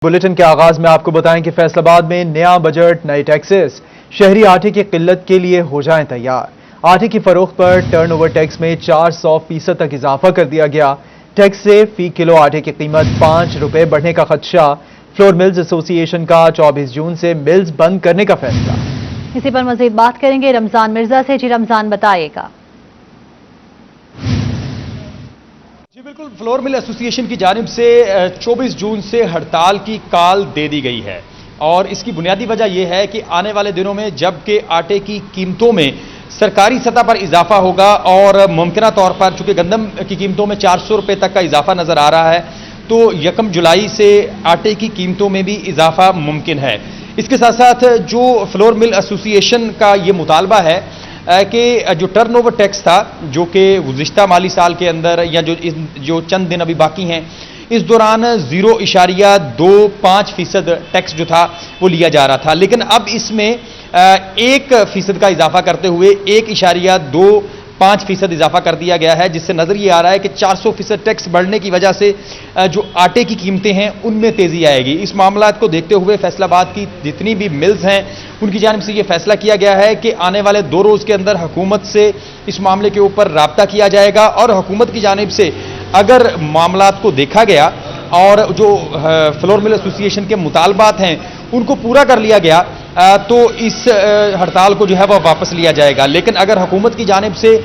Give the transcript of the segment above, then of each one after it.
Bulletin کے آغاز میں آپ کو بتائیں کہ فیصل آباد میں نیا بجٹ نئے ٹیکسز شہری آٹے کی قلت کے لیے ہو جائیں تیار۔ آٹے کی فروخت پر ٹرن اوور ٹیکس میں 400% تک اضافہ کر دیا گیا۔ ٹیکس سے فی کلو آٹے کی قیمت 5 روپے بڑھنے کا خدشہ۔ فلور ملز ایسوسی ایشن کا 24 جون سے ملز بند کرنے کا فیصلہ۔ اسی پر مزید بات کریں گے رمضان مرزا سے۔ جی رمضان بتائیے گا۔ جی بالکل، فلور مل ایسوسی ایشن کی جانب سے 24 جون سے ہڑتال کی کال دے دی گئی ہے، اور اس کی بنیادی وجہ یہ ہے کہ آنے والے دنوں میں جب کہ آٹے کی قیمتوں میں سرکاری سطح پر اضافہ ہوگا اور ممکنہ طور پر چونکہ گندم کی قیمتوں میں 400 روپے تک کا اضافہ نظر آ رہا ہے، تو 1 جولائی سے آٹے کی قیمتوں میں بھی اضافہ ممکن ہے۔ اس کے ساتھ ساتھ جو فلور مل ایسوسی ایشن کا یہ مطالبہ ہے کہ جو ٹرن اوور ٹیکس تھا، جو کہ گزشتہ مالی سال کے اندر یا جو چند دن ابھی باقی ہیں، اس دوران 0.25% ٹیکس جو تھا وہ لیا جا رہا تھا، لیکن اب اس میں 1% کا اضافہ کرتے ہوئے 1.25% اضافہ کر دیا گیا ہے، جس سے نظر یہ آ رہا ہے کہ 400% ٹیکس بڑھنے کی وجہ سے جو آٹے کی قیمتیں ہیں ان میں تیزی آئے گی۔ اس معاملات کو دیکھتے ہوئے فیصل آباد کی جتنی بھی ملز ہیں ان کی جانب سے یہ فیصلہ کیا گیا ہے کہ آنے والے 2 روز کے اندر حکومت سے اس معاملے کے اوپر رابطہ کیا جائے گا، اور حکومت کی جانب سے اگر معاملات کو دیکھا گیا اور جو فلور مل ایسوسی ایشن کے مطالبات ہیں ان کو پورا کر لیا گیا تو اس ہڑتال کو جو ہے وہ واپس لیا جائے گا۔ لیکن اگر حکومت کی جانب سے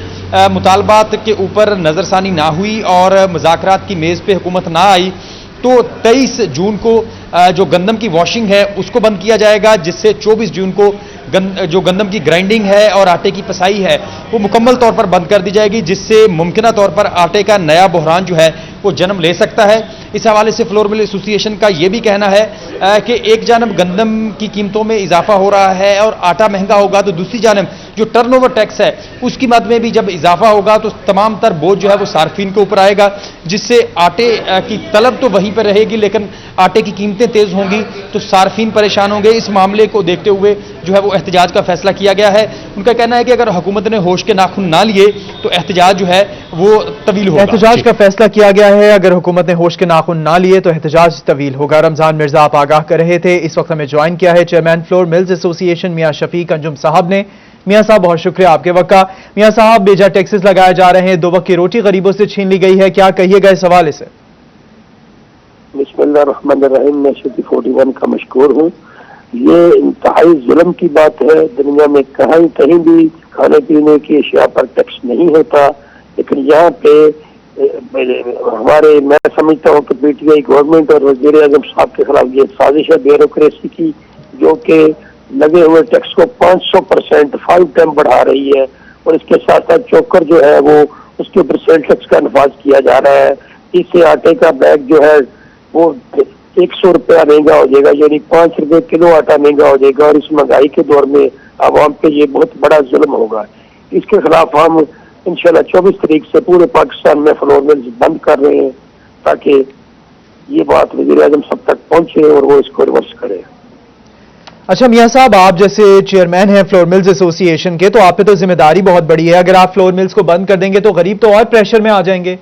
مطالبات کے اوپر نظر ثانی نہ ہوئی اور مذاکرات کی میز پہ حکومت نہ آئی تو 23 جون کو جو گندم کی واشنگ ہے اس کو بند کیا جائے گا، جس سے 24 جون کو جو گندم کی گرائنڈنگ ہے اور آٹے کی پسائی ہے وہ مکمل طور پر بند کر دی جائے گی، جس سے ممکنہ طور پر آٹے کا نیا بحران جو ہے وہ جنم لے سکتا ہے۔ اس حوالے سے فلور مل ایسوسی ایشن کا یہ بھی کہنا ہے کہ ایک جانب گندم کی قیمتوں میں اضافہ ہو رہا ہے اور آٹا مہنگا ہوگا، تو دوسری جانب جو ٹرن اوور ٹیکس ہے اس کی مد میں بھی جب اضافہ ہوگا تو تمام تر بوجھ جو ہے وہ صارفین کے اوپر آئے گا، جس سے آٹے کی طلب تو وہیں پہ رہے گی لیکن آٹے کی قیمتیں تیز ہوں گی تو صارفین پریشان ہوں گے۔ اس معاملے کو دیکھتے ہوئے جو ہے وہ احتجاج کا فیصلہ کیا گیا ہے۔ ان کا کہنا ہے کہ اگر حکومت نے ہوش کے ناخن نہ لیے تو احتجاج جو ہے وہ طویل ہوگا۔ احتجاج کا فیصلہ کیا گیا ہے، اگر حکومت نے ہوش کے ناخن نہ لیے تو احتجاج طویل ہوگا۔ رمضان مرزا آپ آگاہ کر رہے تھے، اس وقت ہمیں جوائن کیا ہے چیئرمین فلور ملز ایسوسی ایشن میاں شفیق انجم صاحب نے۔ میاں صاحب بہت شکریہ آپ کے وقت کا۔ میاں صاحب بیجا ٹیکسز لگائے جا رہے ہیں، 2 وقت کی روٹی غریبوں سے چھین لی گئی ہے، کیا کہیے گا اس حوالے سے؟ بسم اللہ الرحمن الرحیم، میں شفیع 41 کا مشکور ہوں۔ یہ انتہائی ظلم کی بات ہے، دنیا میں کہیں بھی کھانے پینے کی اشیاء پر ٹیکس نہیں ہوتا، لیکن یہاں پہ میں سمجھتا ہوں کہ پی ٹی آئی گورنمنٹ اور وزیر اعظم صاحب کے خلاف یہ سازش ہے بیوروکریسی کی، جو کہ لگے ہوئے ٹیکس کو 500% 5 ٹائم بڑھا رہی ہے، اور اس کے ساتھ ساتھ چوکر جو ہے وہ اس کے اوپر سیل ٹیکس کا نفاذ کیا جا رہا ہے۔ اس سے آٹے کا بیگ جو ہے وہ 100 روپیہ مہنگا ہو جائے گا، یعنی 5 روپے کلو آٹا مہنگا ہو جائے گا، اور اس مہنگائی کے دور میں عوام پہ یہ بہت بڑا ظلم ہوگا۔ اس کے خلاف ہم انشاءاللہ 24 تاریخ سے پورے پاکستان میں فلور ملز بند کر رہے ہیں، تاکہ یہ بات وزیر اعظم سب تک پہنچے اور وہ اس کو ریورس کرے۔ اچھا میاں صاحب، آپ جیسے چیئرمین ہیں فلور ملز ایسوسی ایشن کے، تو آپ پہ تو ذمہ داری بہت بڑی ہے، اگر آپ فلور ملز کو بند کر دیں گے تو غریب تو اور پریشر میں آ جائیں گے۔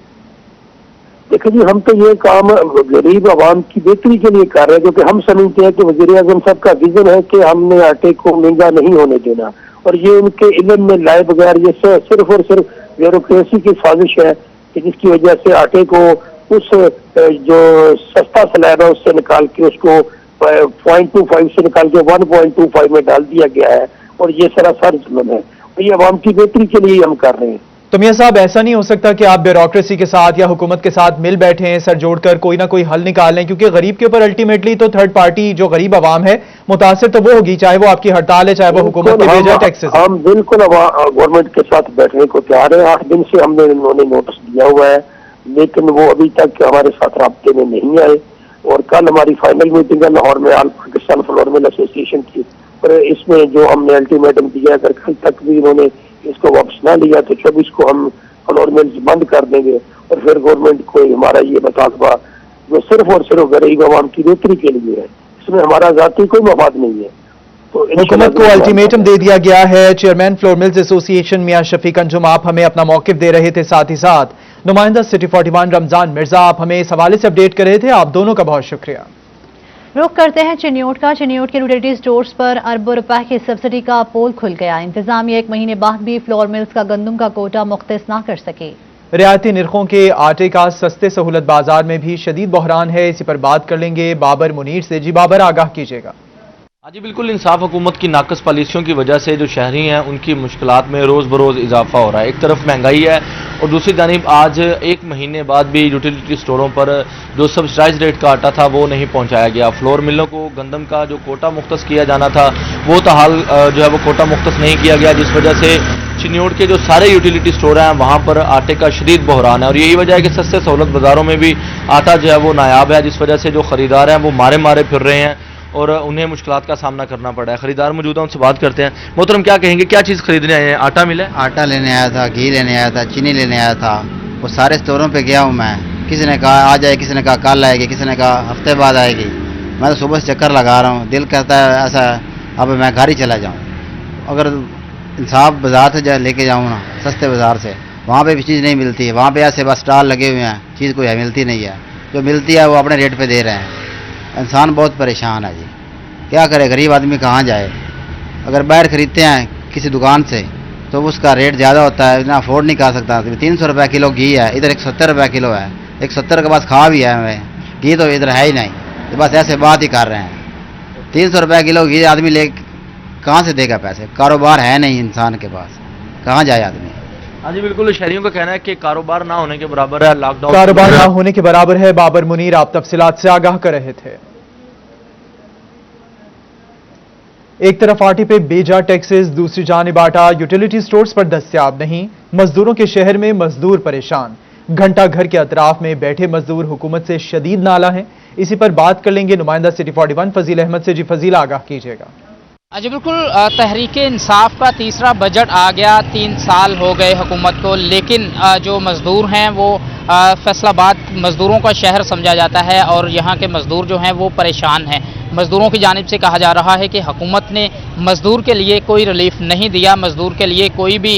دیکھیں جی، ہم تو یہ کام غریب عوام کی بہتری کے لیے کر رہے ہیں، کیونکہ ہم سمجھتے ہیں کہ وزیر اعظم صاحب کا ویژن ہے کہ ہم نے آٹے کو مہنگا نہیں ہونے دینا، اور یہ ان کے علم میں لائے بغیر یہ صرف اور صرف بیوروکریسی کی سازش ہے کہ جس کی وجہ سے آٹے کو اس جو سستا سلیب ہے اس سے نکال کے اس کو 0.25 سے نکال کے 1.25 میں ڈال دیا گیا ہے، اور یہ سراسر ظلم ہے، اور یہ عوام کی بہتری کے لیے ہم کر رہے ہیں۔ تو میاں صاحب ایسا نہیں ہو سکتا کہ آپ بیوروکریسی کے ساتھ یا حکومت کے ساتھ مل بیٹھے ہیں، سر جوڑ کر کوئی نہ کوئی حل نکال لیں، کیونکہ غریب کے اوپر الٹیمیٹلی تو تھرڈ پارٹی جو غریب عوام ہے متاثر تو وہ ہوگی، چاہے وہ آپ کی ہڑتال ہے چاہے وہ حکومت کے بیجا ٹیکسز۔ ہم بالکل گورنمنٹ کے ساتھ بیٹھنے کو تیار ہیں، 8 دن سے انہوں نے نوٹس دیا ہوا ہے، لیکن وہ ابھی تک ہمارے ساتھ رابطے میں نہیں آئے، اور کل ہماری فائنل میٹنگ ہے لاہور میں آل پاکستان فلور مل ایسوسی ایشن کی، اور اس میں جو ہم نے الٹیمیٹم دیا اگر کل تک بھی انہوں نے اس کو واپس نہ لیا تو 24 کو ہم فلور ملز بند کر دیں گے، اور پھر گورنمنٹ کو ہمارا یہ مطالبہ جو صرف اور صرف غریب عوام کی بہتری کے لیے ہے، اس میں ہمارا ذاتی کوئی مفاد نہیں ہے۔ تو حکومت کو الٹیمیٹم دے دیا گیا ہے۔ چیئرمین فلور ملز ایسوسی ایشن میاں شفیق انجم آپ ہمیں اپنا موقف دے رہے تھے، ساتھ ہی ساتھ نمائندہ سٹی 41 رمضان مرزا آپ ہمیں اس حوالے سے اپڈیٹ کر رہے تھے، آپ دونوں کا بہت شکریہ۔ रुख करते हैं चिन्योट का। चिन्योट के यूटिलिटी स्टोर्स पर अरबों रुपए की सब्सिडी का पोल खुल गया। इंतजामिया 1 महीने बाद भी फ्लोर मिल्स का गंदम का कोटा मुख्तस ना कर सके। रियायती निर्खों के आटे का सस्ते सहूलत बाजार में भी शदीद बहरान है। इसी पर बात कर लेंगे बाबर मुनीर से। जी बाबर, आगाह कीजिएगा। हाँ जी, बिल्कुल इंसाफ हुकूमत की नाकस पॉलिसियों की वजह से जो शहरी हैं उनकी मुश्किलात में रोज़ बरोज़ इजाफा हो रहा है। एक तरफ महंगाई है और दूसरी जानिब आज 1 महीने बाद भी यूटिलिटी स्टोरों पर जो सब्सिडाइज रेट का आटा था वो नहीं पहुंचाया गया। फ्लोर मिलों को गंदम का जो कोटा मुख्तस किया जाना था वो ताहाल जो है वो कोटा मुख्तस नहीं किया गया, जिस वजह से चिन्योट के जो सारे यूटिलिटी स्टोर हैं वहाँ पर आटे का शदीद बहरान है। और यही वजह है कि सस्ते सहूलत बाज़ारों में भी आटा जो है वो नायाब है, जिस वजह से जो ख़रीदार हैं वो मारे मारे फिर रहे हैं और उन्हें मुश्किलात का सामना करना पड़ा है। खरीदार मौजूद हैं, उनसे बात करते हैं। मोहतरम, क्या कहेंगे, क्या चीज़ खरीदने आए हैं? आटा मिला है? आटा लेने आया था, घी लेने आया था, चीनी लेने आया था। वो सारे स्टोरों पे गया हूँ मैं। किसी ने कहा आ जाए, किसी ने कहा कल आएगी, किसी ने कहा हफ्ते बाद आएगी। मैं तो सुबह से चक्कर लगा रहा हूँ, दिल कहता है ऐसा अब मैं घर ही चला जाऊँ। अगर इंसाफ बाज़ार से लेके जाऊँ ना, सस्ते बाज़ार से, वहाँ पे भी चीज़ नहीं मिलती है। वहाँ पे ऐसे बस स्टॉल लगे हुए हैं, चीज़ कोई मिलती नहीं है। जो मिलती है वो अपने रेट पे दे रहे हैं। इंसान बहुत परेशान है जी, क्या करे, गरीब आदमी कहाँ जाए। अगर बाहर खरीदते हैं किसी दुकान से तो उसका रेट ज़्यादा होता है, इतना अफोर्ड नहीं कर सकता। 300 रुपये किलो घी है, इधर 170 रुपये किलो है। 170 के पास खा भी है हमें, घी तो इधर है ही नहीं, तो बस ऐसे बात ही कर रहे हैं। 300 रुपये किलो घी आदमी ले कहाँ से देगा पैसे? कारोबार है नहीं इंसान के पास, कहाँ जाए आदमी। हाँ जी, बिल्कुल शहरियों का कहना है कि कारोबार ना होने के बराबर है। लॉकडाउन कारोबार ना होने के बराबर है। बाबर मुनीर आप तफसीलात से आगाह कर रहे थे। एक तरफ आटे पे बेजा टैक्सेस, दूसरी जानिब आटा यूटिलिटी स्टोर्स पर दस्तयाब नहीं। मजदूरों के शहर में मजदूर परेशान। घंटा घर के अतराफ में बैठे मजदूर हुकूमत से शदीद नाला हैं। इसी पर बात कर लेंगे नुमाइंदा सिटी 41 फजील अहमद से। जी फजील, आगाह कीजिएगा। जी बिल्कुल, तहरीक इंसाफ का तीसरा बजट आ गया। 3 साल हो गए हुकूमत को, लेकिन जो मजदूर हैं वो फैसलाबाद मजदूरों का शहर समझा जाता है और यहाँ के मजदूर जो हैं वो परेशान हैं। मजदूरों की जानिब से कहा जा रहा है कि हुकूमत ने मजदूर के लिए कोई रिलीफ नहीं दिया, मजदूर के लिए कोई भी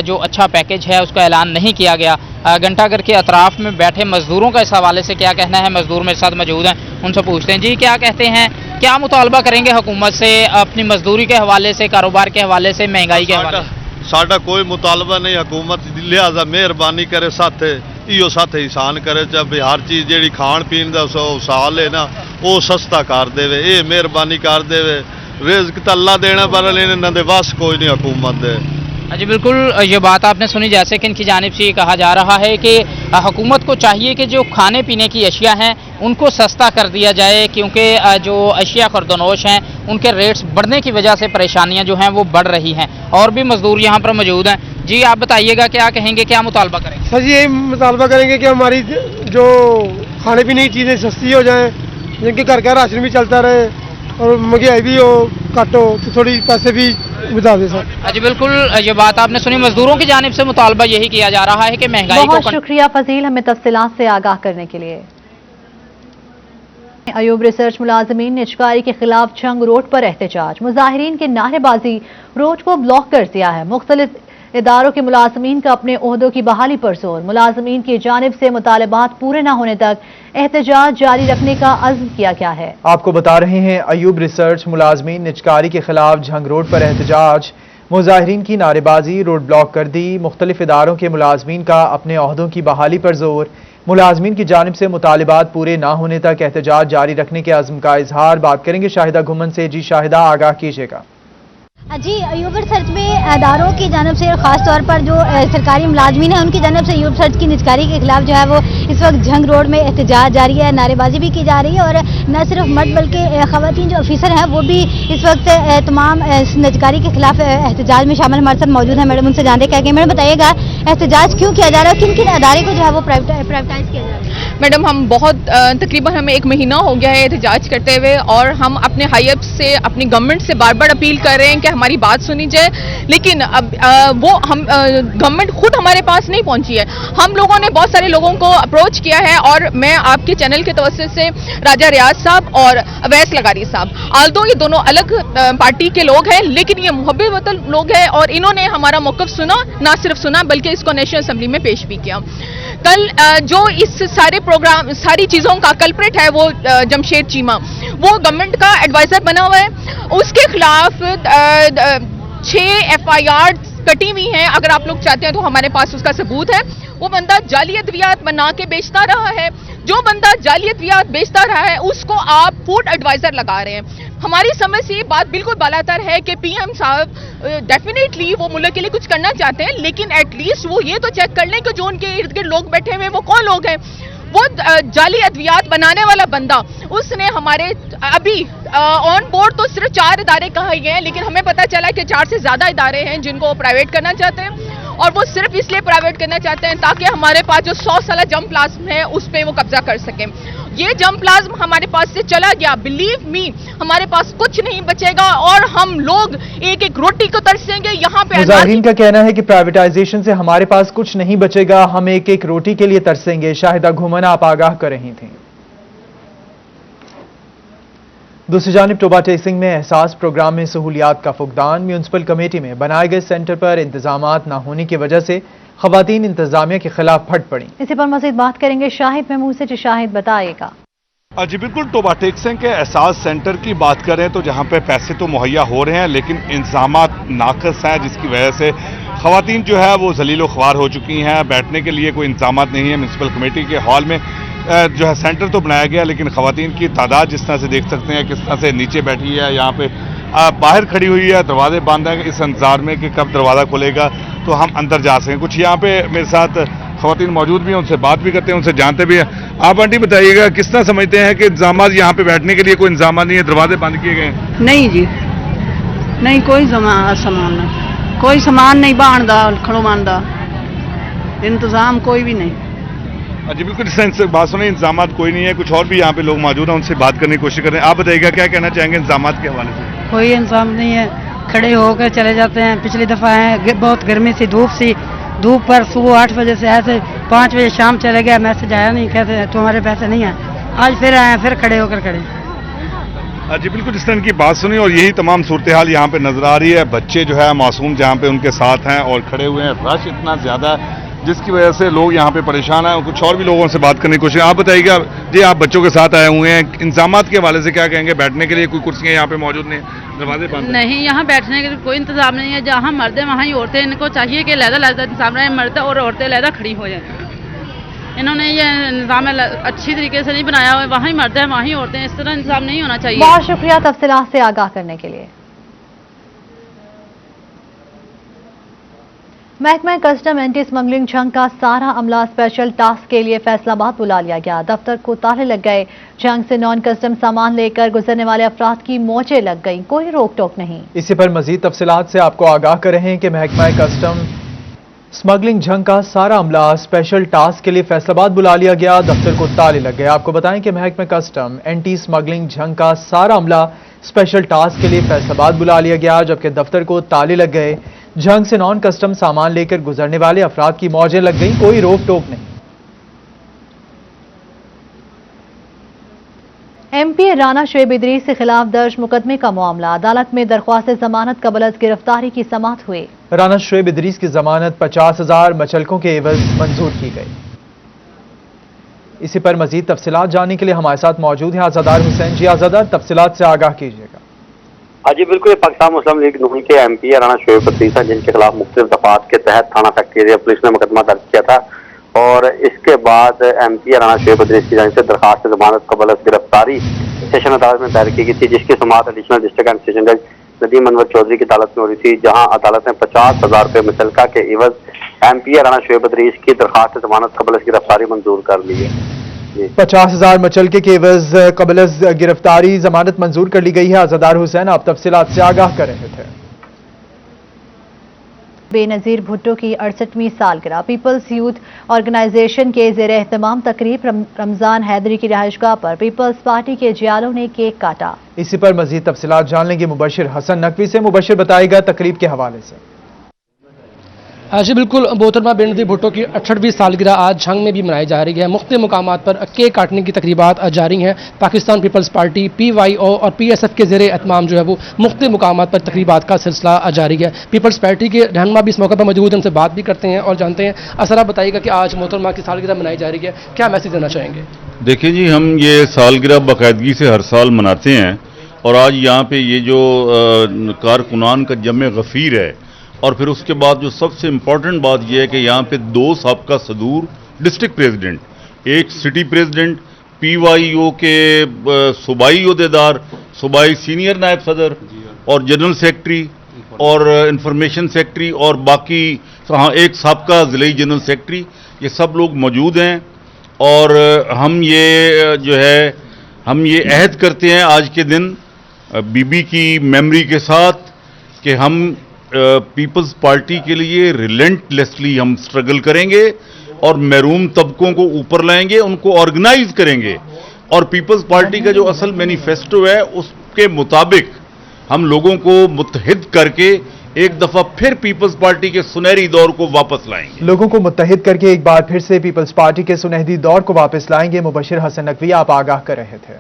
जो अच्छा पैकेज है उसका ऐलान नहीं किया गया। घंटाघर के अतराफ में बैठे मजदूरों का इस हवाले से क्या कहना है, मजदूर मेरे साथ मौजूद हैं, उनसे पूछते हैं। जी, क्या कहते हैं, क्या मुतालबा करेंगे हुकूमत से अपनी मजदूरी के हवाले से, कारोबार के हवाले से, महंगाई के हवाले से? साडा कोई मुतालबा नहीं, हुकूमत लिहाजा मेहरबानी करे, साथे इो साथे ईसान करे, चाहे हर चीज़ जी खाण पीन का साल है ना वो सस्ता कर देवे, ये मेहरबानी कर देवे। रिज़्क तो अल्लाह देना, पर इन्होंने दे बस कोई नहीं हुकूमत दे। जी बिल्कुल, ये बात आपने सुनी। जैसे कि इनकी जानिब से ये कहा जा रहा है कि हुकूमत को चाहिए कि जो खाने पीने की अशिया हैं उनको सस्ता कर दिया जाए, क्योंकि जो अशिया खुर्दनोश हैं उनके रेट्स बढ़ने की वजह से परेशानियां जो हैं वो बढ़ रही हैं। और भी मजदूर यहाँ पर मौजूद हैं। जी, आप बताइएगा, क्या कहेंगे, क्या मुतालबा करेंगे? सर जी, यही मुतालबा करेंगे कि हमारी जो खाने पीने की चीज़ें सस्ती हो जाएँ, जिनके घर का राशन भी चलता रहे और महंगाई भी हो घट हो, तो थोड़ी पैसे भी बता दें सर। जी बिल्कुल, ये बात आपने सुनी। मजदूरों की जानिब से मुतालबा यही किया जा रहा है कि महंगाई बहुत शुक्रिया फजील, हमें तफसीलात से आगाह करने के लिए। अयूब रिसर्च मुलाजमीन ने निजकारी के खिलाफ जंग रोड पर एहतजाज, मुजाहिरीन की नारेबाजी रोड को ब्लॉक कर दिया है। मुख्तलिफ इदारों के मुलाजमीन का अपने ओहदों की बहाली पर जोर। मुलाजमीन की जानिब से मुतालबात पूरे न होने तक एहतजाज जारी रखने का अज़्म किया गया है। आपको बता रहे हैं, अयूब रिसर्च मुलाजमीन निजकारी के खिलाफ जंग रोड पर एहतजाज, मुजाहिरीन की नारेबाजी, रोड ब्लॉक कर दी। मुख्तलिफ इदारों के मुलाजमीन का अपने ओहदों की बहाली पर जोर। मुलाजमीन की जानिब से मुतालबात पूरे ना होने तक एहतजाज जारी रखने के अज़्म का इजहार। बात करेंगे शाहिदा घुमन से। जी शाहिदा, आगाह कीजिएगा। जी, अयूब रिसर्च में इदारों की जानब से खास तौर पर जो सरकारी मुलाजमीन हैं उनकी जानब से अयूब रिसर्च की निजकारी के खिलाफ जो है वो इस वक्त जंग रोड में एहतजाज जारी है, नारेबाजी भी की जा रही है। और न सिर्फ मर्द बल्कि खवातीन जो ऑफिसर हैं वो भी इस वक्त तमाम निजकारी के खिलाफ एहतजाज में शामिल। हमारे साथ मौजूद है मैडम, उनसे जानते क्या कि मैडम बताइएगा, एहतजाज क्यों किया जा रहा है, किन किन अदारे को जो है वो प्राइवेटाइज किया जा रहा है? मैडम, हम बहुत तकरीबन हमें 1 महीना हो गया है एहतजाज करते हुए, और हम अपने हाई अप से, अपनी गवर्नमेंट से बार बार अपील कर रहे हैं कि हमारी बात सुनी जाए, लेकिन अब वो हम गवर्नमेंट खुद हमारे पास नहीं पहुंची है। हम लोगों ने बहुत सारे लोगों को अप्रोच किया है, और मैं आपके चैनल के तवज्जुह से राजा रियाज साहब और अवैस लगारी साहब, आल्दो ये दोनों अलग पार्टी के लोग हैं, लेकिन ये मुहब्बे वतन लोग हैं, और इन्होंने हमारा मौक़िफ़ सुना, ना सिर्फ सुना बल्कि इसको नेशनल असेंबली में पेश भी किया। कल जो इस सारे प्रोग्राम सारी चीज़ों का कल्प्रिट है वो जमशेद चीमा, वो गवर्नमेंट का एडवाइज़र बना हुआ है। उसके खिलाफ 6 FIR कटी हुई हैं। अगर आप लोग चाहते हैं तो हमारे पास उसका सबूत है। वो बंदा जाली अद्वियात बना के बेचता रहा है। जो बंदा जाली अद्वियात बेचता रहा है उसको आप फूड एडवाइजर लगा रहे हैं। हमारी समझ से ये बात बिल्कुल बालातर है कि PM साहब डेफिनेटली वो मुल्क के लिए कुछ करना चाहते हैं, लेकिन एटलीस्ट वो ये तो चेक कर लें कि जो उनके इर्द गिर्द लोग बैठे हुए वो कौन लोग हैं। वो जाली अद्वियात बनाने वाला बंदा, उसने हमारे अभी ऑन बोर्ड तो सिर्फ 4 इदारे कहे गए हैं, लेकिन हमें पता चला कि 4 से ज्यादा इदारे हैं जिनको वो प्राइवेट करना चाहते हैं, और वो सिर्फ इसलिए प्राइवेट करना चाहते हैं ताकि हमारे पास जो 100 साल जंप प्लाज्म है उस पर वो कब्जा कर सकें। ये जंप प्लाज्म हमारे पास से चला गया, बिलीव मी हमारे पास कुछ नहीं बचेगा और हम लोग एक एक रोटी को तरसेंगे। यहाँ पे मुजाहिरीन का कहना है कि प्राइवेटाइजेशन से हमारे पास कुछ नहीं बचेगा, हम एक एक रोटी के लिए तरसेंगे। शाहिदा घुमन आप आगाह कर रही थी। दूसरी जानिब टोबा टेसिंग में एहसास प्रोग्राम में सहूलियात का फुकदान। म्यूनसिपल कमेटी में बनाए गए सेंटर पर इंतजामात न होने की वजह से खवातीन इंतजामिया के खिलाफ फट पड़ी। इसी पर मजीद बात करेंगे शाहिद महमूद से। शाहिद बताएगा। जी बिल्कुल, टोबा टेक्सिंग के एहसास सेंटर की बात करें तो जहां पे पैसे तो मुहैया हो रहे हैं लेकिन इंतजामात नाकस हैं, जिसकी वजह से खवातीन जो है वो जलीलो ख्वार हो चुकी हैं। बैठने के लिए कोई इंतजामात नहीं है। म्यूनसिपल कमेटी के हॉल में जो है सेंटर तो बनाया गया, लेकिन खवातीन की तादाद जिस तरह से देख सकते हैं किस तरह से नीचे बैठी है, यहाँ पे बाहर खड़ी हुई है, दरवाजे बंद हैं इस इंतजार में कि कब दरवाज़ा खुलेगा तो हम अंदर जा सकें। कुछ यहाँ पे मेरे साथ खवातीन मौजूद भी हैं, उनसे बात भी करते हैं, उनसे जानते भी हैं। आप आंटी बताइएगा किस तरह समझते हैं कि इंतजाम यहाँ पे बैठने के लिए कोई इंतजाम नहीं है, दरवाजे बंद किए गए? नहीं जी, नहीं कोई सामान नहीं, कोई सामान नहीं बांधदा खड़ोमानदा, इंतजाम कोई भी नहीं। जी बिल्कुल, इस बात सुनिए, इंतजाम कोई नहीं है। कुछ और भी यहाँ पे लोग मौजूद हैं, उनसे बात करने की कोशिश कर रहे हैं। आप बताइएगा क्या कहना चाहेंगे इंतजाम के हवाले से? कोई इंतजाम नहीं है, खड़े होकर चले जाते हैं। पिछली दफ़ा है बहुत गर्मी सी, धूप पर सुबह 8 बजे से ऐसे 5 बजे शाम चले गया, मैसेज आया नहीं, कहते तुम्हारे पैसे नहीं आए। आज फिर आए, फिर खड़े होकर खड़े। जी बिल्कुल, इस तरह की बात सुनी और यही तमाम सूरत हाल यहाँ पे नजर आ रही है। बच्चे जो है मासूम जहाँ पे उनके साथ हैं और खड़े हुए हैं, रश इतना ज्यादा है जिसकी वजह से लोग यहाँ पे परेशान हैं। कुछ और भी लोगों से बात करने की कोशिश। आप बताइएगा जी, आप बच्चों के साथ आए हुए हैं, इंतजामात के हवाले से क्या कहेंगे? बैठने के लिए कोई कुर्सियाँ यहाँ पे मौजूद नहीं, दरवाजे बंद नहीं, यहाँ बैठने के लिए कोई इंतजाम नहीं है। जहाँ मर्द है वहाँ ही औरतें, इनको चाहिए कि लहदा इंतजाम रहे, मर्द और औरतें लहदा खड़ी हो जाए। इन्होंने ये इंतजाम अच्छी तरीके से नहीं बनाया हुआ, वहाँ ही मर्द है वहाँ ही औरतें, इस तरह इंतजाम नहीं होना चाहिए। बहुत शुक्रिया तफसीलात से आगाह करने के लिए। महकमा कस्टम एंटी स्मगलिंग जंग का सारा अमला स्पेशल टास्क के लिए फैसलाबाद बुला लिया गया। दफ्तर को ताले लग गए। जंग से नॉन कस्टम सामान लेकर गुजरने वाले अफराद की मौजें लग गई, कोई रोक टोक नहीं। इसी पर मजीद तफसीलात से आपको आगाह कर रहे हैं कि महकमा कस्टम स्मगलिंग जंग का सारा अमला स्पेशल टास्क के लिए फैसलाबाद बुला लिया गया। दफ्तर को ताले लग गए। आपको बताएं कि महकमा कस्टम एंटी स्मगलिंग जंग का सारा अमला स्पेशल टास्क के लिए फैसलाबाद बुला लिया गया, जबकि दफ्तर को ताले लग गए। जंग से नॉन कस्टम सामान लेकर गुजरने वाले अफराद की मौजें लग गईं, कोई रोक टोक नहीं। MP राना शोएब इदरीस के खिलाफ दर्ज मुकदमे का मामला। अदालत में दरख्वास्त जमानत कबल गिरफ्तारी की समाअत हुई। राना शोएब इदरीस की जमानत 50,000 मचलकों के एवज मंजूर की गई। इसी पर मजीद तफसीलात जानने के लिए हमारे साथ मौजूद हैं आजादार हुसैन। जी आजादार, तफसीलात से आगाह कीजिएगा। जी बिल्कुल, पाकिस्तान मुस्लिम लीग नून के MP राना शोएब इदरीस हैं, जिनके खिलाफ मुख्तलिफ दफात के तहत थाना फैक्ट्री पुलिस ने मुकदमा दर्ज किया था और इसके बाद MP राना शोएब इदरीस की जानिब से दरखास्त जमानत कबल गिरफ्तारी सेशन अदालत में दायर की गई थी, जिसकी समाअत एडिशनल डिस्ट्रिक्ट एंड सेशन जज नदीम अनवर चौधरी की अदालत में हो रही थी, जहां अदालत ने 50,000 रुपये मुतल्लिका के एवज MP राना शोएब इदरीस की दरखास्त जमानत कबल गिरफ्तारी मंजूर कर ली है। 50,000 मचलके के एवज कबल गिरफ्तारी जमानत मंजूर कर ली गई है। आजादार हुसैन, आप तफसीलात से आगाह कर रहे थे। बेनजीर भुट्टो की 68वीं सालगिरह। पीपल्स यूथ ऑर्गेनाइजेशन के जेर एहतमाम तकरीब रमजान हैदरी की रिहाइशगाह पर पीपल्स पार्टी के जियालों ने केक काटा। इसी पर मजीद तफसीलात जान लेंगे मुबशिर हसन नकवी से। मुबशिर, बताएगा तकरीब के हवाले से। जी बिल्कुल, मोहतरमा बेनज़ीर भुट्टो की 68वीं सालगिरह आज झंग में भी मनाई जा रही है। मुख्तलिफ मकामात पर केक काटने की तकरीबात जारी हैं। पाकिस्तान पीपल्स पार्टी PYO और PSF के ज़ेरे एहतमाम जो है वो मुख्तलिफ मकामात पर तकरीबात का सिलसिला जारी है। पीपल्स पार्टी के रहनुमा भी इस मौके पर मौजूद हैं, उनसे बात भी करते हैं और जानते हैं। असर आप बताइएगा कि आज मोहतरमा की सालगिरह मनाई जा रही है, क्या मैसेज देना चाहेंगे? देखिए जी, हम ये सालगिरह बाकायदगी से हर साल मनाते हैं और आज यहाँ पे ये जो कारकुनान का जमे गफ़ीर है और फिर उसके बाद जो सबसे इम्पॉर्टेंट बात यह है कि यहाँ पे 2 साबका सदूर डिस्ट्रिक्ट प्रेसिडेंट, एक सिटी प्रेसिडेंट, PYO के सूबाई ओहदेदार, सूबाई सीनियर नायब सदर और जनरल सेक्रेटरी और इंफॉर्मेशन सेक्रेटरी और बाकी एक साबका ज़िले जनरल सेक्रेटरी, ये सब लोग मौजूद हैं। और हम ये अहद करते हैं आज के दिन बीबी की मेमोरी के साथ कि हम पीपल्स पार्टी के लिए रिलेंटलेसली हम स्ट्रगल करेंगे और महरूम तबकों को ऊपर लाएंगे, उनको ऑर्गेनाइज करेंगे और पीपल्स पार्टी का जो असल मैनिफेस्टो है उसके मुताबिक हम लोगों को मुत्तहिद करके एक दफा फिर पीपल्स पार्टी के सुनहरी दौर को वापस लाएंगे। लोगों को मुत्तहिद करके एक बार फिर से पीपल्स पार्टी के सुनहरी दौर को वापस लाएंगे। मुबशिर हसन नकवी आप आगाह कर रहे थे।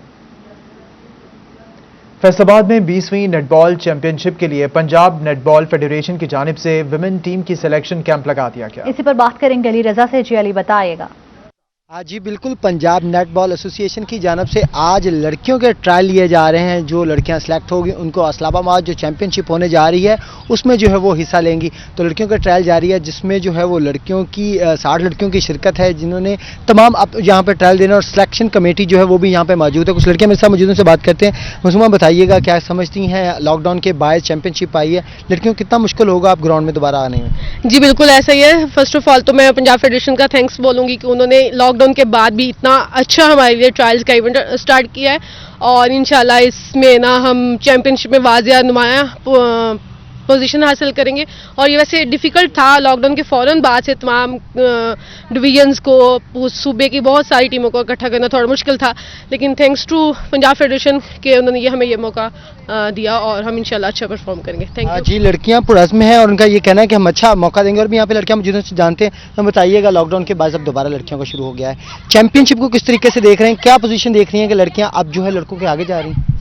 फैसलाबाद में 20वीं नेटबॉल चैंपियनशिप के लिए पंजाब नेटबॉल फेडरेशन की जानिब से विमेन टीम की सिलेक्शन कैंप लगा दिया गया। इसी पर बात करेंगे अली रजा से। जी अली बताइएगा। जी बिल्कुल, पंजाब नेटबॉल एसोसिएशन की जानिब से आज लड़कियों के ट्रायल लिए जा रहे हैं। जो लड़कियां सिलेक्ट होगी उनको इस्लामाबाद जो चैंपियनशिप होने जा रही है उसमें जो है वो हिस्सा लेंगी। तो लड़कियों का ट्रायल जारी है जिसमें जो है वो लड़कियों की 60 लड़कियों की शिरकत है जिन्होंने तमाम अब यहाँ पे ट्रायल देना और सिलेक्शन कमेटी जो है वो भी यहाँ पे मौजूद है। कुछ लड़कियां मेरे साथ मौजूद हैं, से बात करते हैं। मुसलमान बताइएगा, क्या समझती हैं लॉकडाउन के बाद चैंपियनशिप आई है, लड़कियों को कितना मुश्किल होगा आप ग्राउंड में दोबारा आने में? जी बिल्कुल ऐसा ही है। फर्स्ट ऑफ ऑल तो मैं पंजाब फेडरेशन का थैंक्स बोलूँगी कि उन्होंने लॉकडाउन के बाद भी इतना अच्छा हमारे लिए ट्रायल्स का इवेंट स्टार्ट किया है और इंशाल्लाह इसमें ना हम चैंपियनशिप में वाजिया नुमाया पोजीशन हासिल करेंगे। और ये वैसे डिफ़िकल्ट था, लॉकडाउन के फ़ौरन बाद से तमाम डिवीजन्स को, सूबे की बहुत सारी टीमों को इकट्ठा करना थोड़ा मुश्किल था, लेकिन थैंक्स टू पंजाब फेडरेशन के उन्होंने हमें ये मौका दिया और हम इंशाल्लाह अच्छा परफॉर्म करेंगे। थैंक यू जी। लड़कियां पुरज़्म हैं और उनका ये कहना है कि हम अच्छा मौका देंगे और भी यहाँ पे लड़कियां मौजूद हैं, जानते हैं। तो बताइएगा, लॉकडाउन के बाद अब दोबारा लड़कियों का शुरू हो गया है, चैंपियनशिप को किस तरीके से देख रहे हैं, क्या पोजीशन देख रही हैं कि लड़कियां अब जो है लड़कों के आगे जा रही हैं?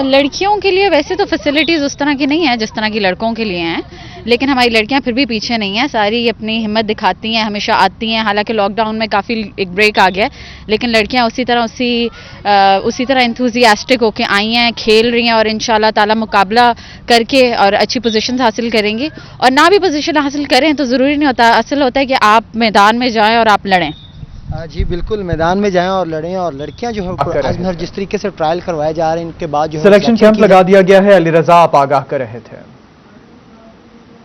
लड़कियों के लिए वैसे तो फैसिलिटीज़ उस तरह की नहीं है जिस तरह की लड़कों के लिए हैं, लेकिन हमारी लड़कियां फिर भी पीछे नहीं हैं, सारी अपनी हिम्मत दिखाती हैं, हमेशा आती हैं। हालांकि लॉकडाउन में काफ़ी एक ब्रेक आ गया, लेकिन लड़कियां उसी तरह इंथुजियास्टिक होके आई हैं, खेल रही हैं और इंशाल्लाह ताला मुकाबला करके और अच्छी पोजीशन हासिल करेंगी। और ना भी पोजीशन हासिल करें तो ज़रूरी नहीं होता, असल होता है कि आप मैदान में जाएँ और आप लड़ें। जी बिल्कुल, मैदान में जाएं और लड़ें। और लड़कियां जो है जिस तरीके से ट्रायल करवाए जा रहे हैं इनके बाद जो है सिलेक्शन कैंप लगा दिया गया है। अली रजा आप आगाह कर रहे थे।